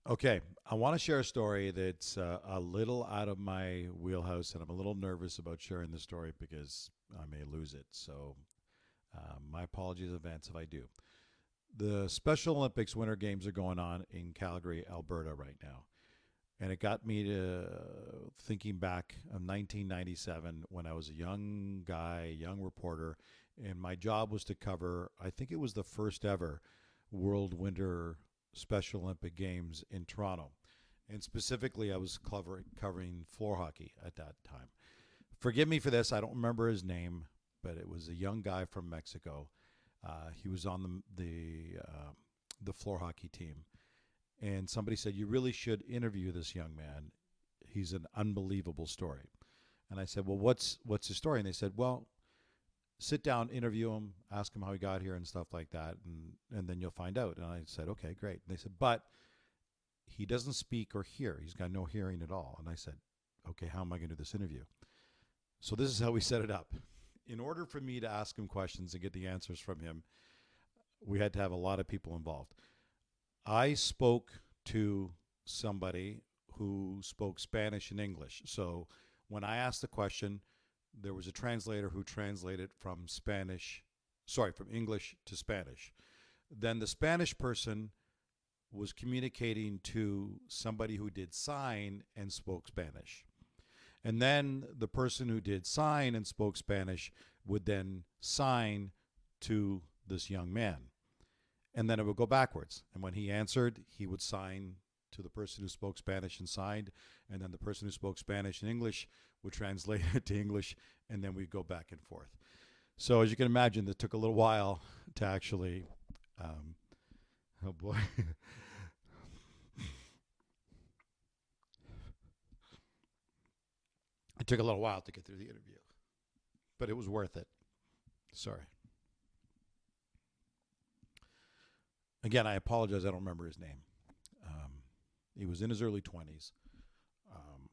Okay, I want to share a story that's a little out of my wheelhouse, and I'm a little nervous about sharing the story because I may lose it. So, my apologies in advance if I do. The Special Olympics Winter Games are going on in Calgary, Alberta, right now. And it got me to thinking back of 1997 when I was a young guy, young reporter, and my job was to cover, I think it was the first ever World Winter Special Olympic Games in Toronto. And specifically, I was covering floor hockey at that time. Forgive me for this, I don't remember his name, but it was a young guy from Mexico. He was on the floor hockey team, and somebody said, "You really should interview this young man. He's an unbelievable story." And I said, "Well, what's his story?" And they said, "Well, sit down, interview him, ask him how he got here and stuff like that, and then you'll find out." And I said, "Okay, great." And they said, "But he doesn't speak or hear. He's got no hearing at all." And I said, "Okay, how am I going to do this interview?" So this is how we set it up. In order for me to ask him questions and get the answers from him, we had to have a lot of people involved. I spoke to somebody who spoke Spanish and English. So when I asked the question, there was a translator who translated from from English to Spanish. Then the Spanish person was communicating to somebody who did sign and spoke Spanish. And then the person who did sign and spoke Spanish would then sign to this young man. And then it would go backwards. And when he answered, he would sign to the person who spoke Spanish and signed, and then the person who spoke Spanish and English would translate it to English, and then we'd go back and forth. So as you can imagine, it took a little while to actually. Um, oh boy, it took a little while to get through the interview, but it was worth it. Sorry. Again, I apologize. I don't remember his name. Um, he was in his early 20s, um,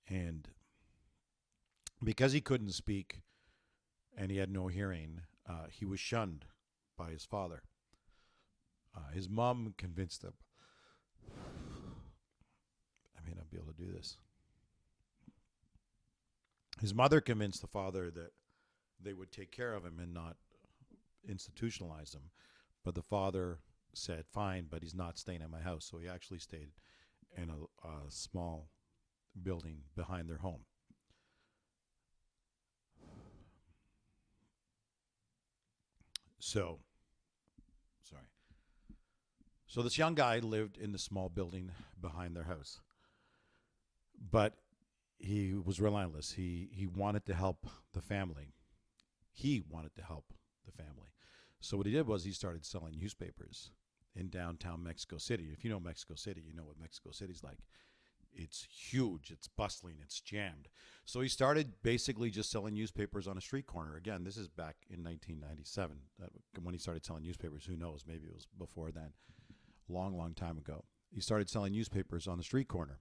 and because he couldn't speak and he had no hearing, he was shunned by his father. His mom convinced him, I may not be able to do this. His mother convinced the father that they would take care of him and not institutionalize him. But the father said, "Fine, but he's not staying at my house." So he actually stayed in a small building behind their home. So, sorry. So this young guy lived in the small building behind their house, but he was relentless. He wanted to help the family. He wanted to help the family. So what he did was he started selling newspapers in downtown Mexico City. If you know Mexico City, you know what Mexico City's like. It's huge, it's bustling, it's jammed. So he started basically just selling newspapers on a street corner. Again, this is back in 1997 when he started selling newspapers. Who knows? Maybe it was before then. Long, long time ago. He started selling newspapers on the street corner.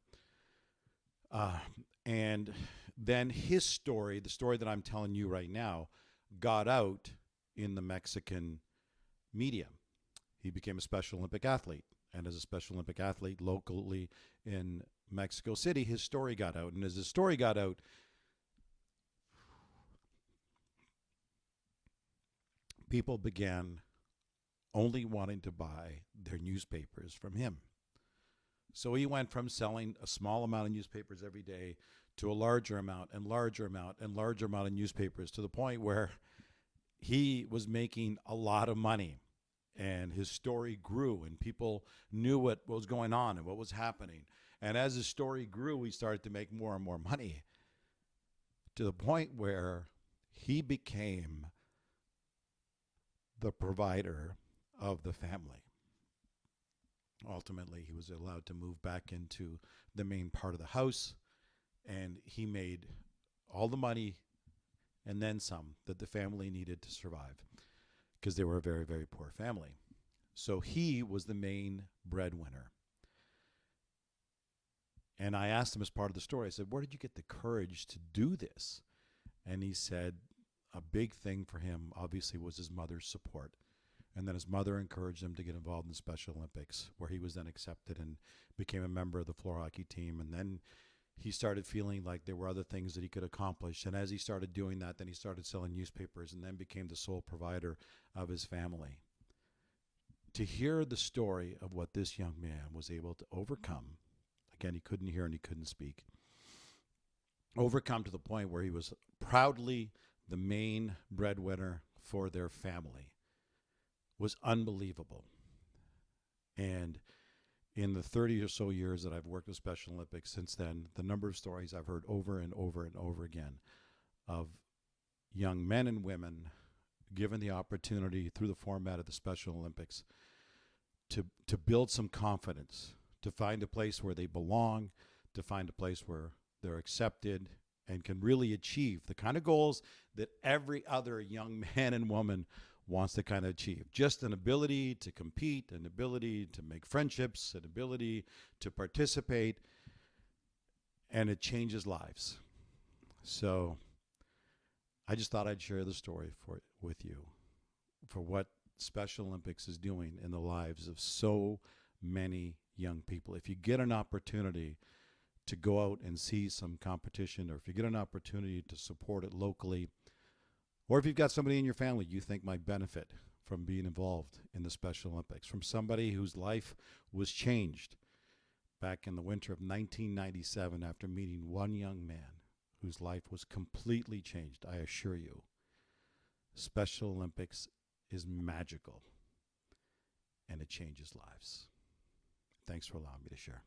Uh, and then his story, the story that I'm telling you right now, got out in the Mexican media. He became a Special Olympic athlete. And as a Special Olympic athlete locally in Mexico City, his story got out. And as his story got out, people began only wanting to buy their newspapers from him. So he went from selling a small amount of newspapers every day to a larger amount and larger amount and larger amount of newspapers to the point where he was making a lot of money, and his story grew and people knew what was going on and what was happening. And as his story grew, he started to make more and more money to the point where he became the provider of the family. Ultimately, he was allowed to move back into the main part of the house, and he made all the money and then some that the family needed to survive because they were a very, very poor family. So he was the main breadwinner. And I asked him as part of the story, I said, "Where did you get the courage to do this?" And he said a big thing for him, obviously, was his mother's support. And then his mother encouraged him to get involved in the Special Olympics, where he was then accepted and became a member of the floor hockey team. And then he started feeling like there were other things that he could accomplish. And as he started doing that, then he started selling newspapers and then became the sole provider of his family. To hear the story of what this young man was able to overcome, again, he couldn't hear and he couldn't speak, overcome to the point where he was proudly the main breadwinner for their family, was unbelievable. And in the 30 or so years that I've worked with Special Olympics since then, the number of stories I've heard over and over and over again of young men and women given the opportunity through the format of the Special Olympics to build some confidence, to find a place where they belong, to find a place where they're accepted and can really achieve the kind of goals that every other young man and woman wants to kind of achieve. Just an ability to compete, an ability to make friendships, an ability to participate, and it changes lives. So I just thought I'd share the story with you for what Special Olympics is doing in the lives of so many young people. If you get an opportunity to go out and see some competition, or if you get an opportunity to support it locally, or if you've got somebody in your family you think might benefit from being involved in the Special Olympics, from somebody whose life was changed back in the winter of 1997 after meeting one young man whose life was completely changed, I assure you, Special Olympics is magical and it changes lives. Thanks for allowing me to share.